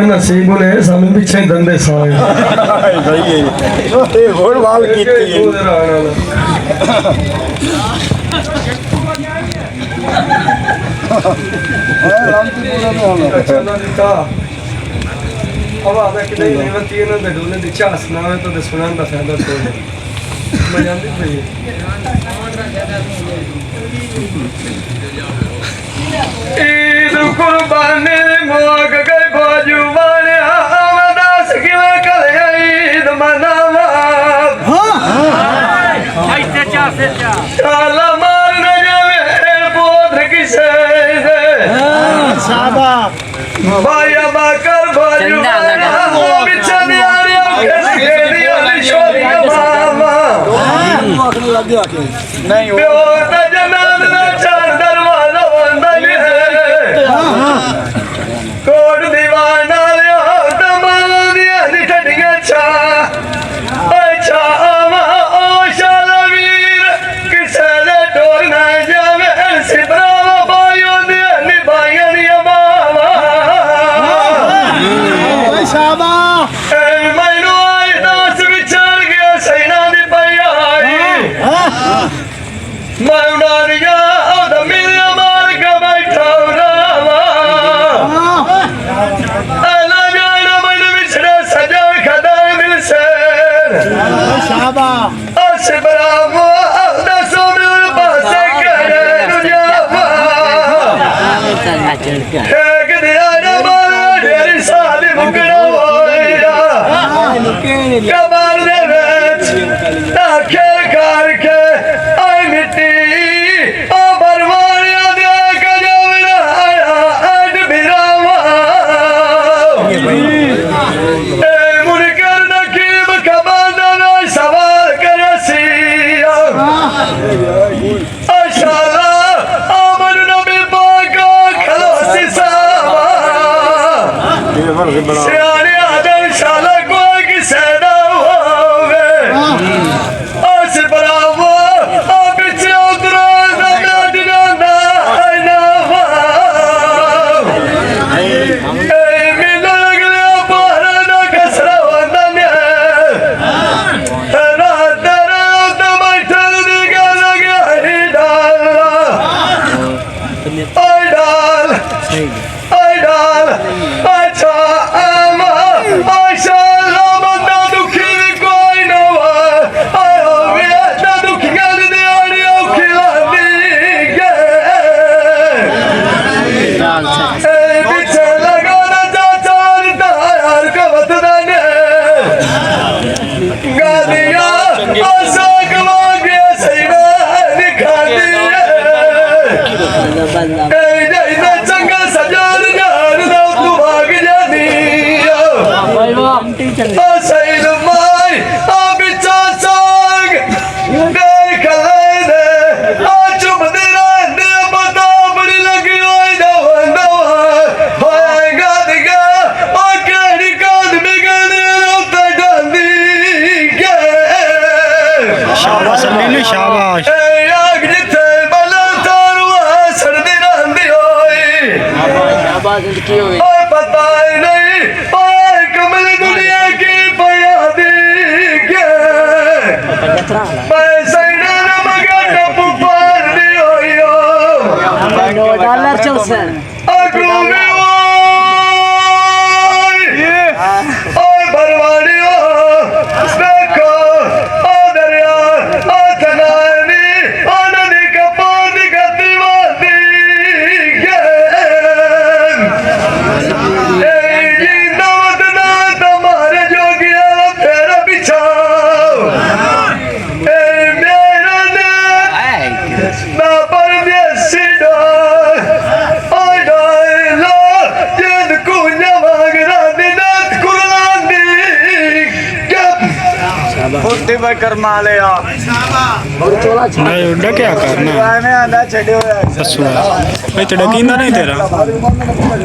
नसीब ने सानू पिछे दंदे साए ईद कुर्बानी मोग गई बाजू वाले आमदास किवे कले ईद मनावा शाला मार न जावे बोध किसे दे सादा बाया बाकर बाजू वाले बिछा दियारिया के दिया लिशोरिया मामा नहीं बेहोता जनाब ना चार दरवाजा बंद कोट दीवाना लिया तमाम दिया निठड़िया छा अच्छा आवा ओ शाला वीर किसे ने डोर न जावे सिबरावा बायों दिया निभाया दिया बावा शाबा मैनू आई दास विचार गया सैना दी पया मैं उड़ा दिया मिलिया मार के बैठा रावा अला जाना मन विछड़े सजा खदा दिल से शाबा सिबरावा दसों मिल पासे करे दुनियावा एक दिया ना मारा ढेरी साली मुकड़ा होया कबार दे शाबाश अली ने शाबाश ਏ ਆਗ ਜਿੱਥੇ ਬਲਾ ਤਾਰੂ ਸੜਦੀ ਰਹਿੰਦੀ ਓਏ ਓਏ ਪਤਾ ਹੀ ਨਹੀਂ ਓਏ ਕਮਲ ਦੁਨੀਆ ਕੀ ਪਿਆ ਦੀ ਕੇ ਮੈਂ ਸੈਨਾ ਨਾ ਮਗਾ ਟੱਪੂ ਪਾਰਦੀ ਹੋਈ ਓ डॉलर चौसठ ਅਗਰੂ ਵੀ ਓਏ ਬਰਵਾੜੀ ਓ ਦੇਖੋ ਓ ਦਰਿਆ ਓ ਤਨਾਨੀ ਓ ਨਦੀ ਕਪਾਂ ਦੀ ਗਤੀ ਵਾਦੀ ਏ ਜੀ ਨਵਤ ਨਾ ਤੁਮਾਰੇ ਜੋਗਿਆ ਫੇਰ ਪਿਛਾਓ ਏ ਮੇਰਾ ਨੇ ਨਾ ਪਰਦੇਸੀ ਦਾ ਓਏ ਡਾਇ ਲਾ ਜਿੰਦ ਕੁੰਨਾ ਮੰਗਦਾ ਦੀ ਨਤ ਕੁਰਲਾਨ ਦੀ होते भाई कर्मा लिया नहीं उड़ा क्या करना में आंदा छड़े होया भाई तड़कींदा नहीं तेरा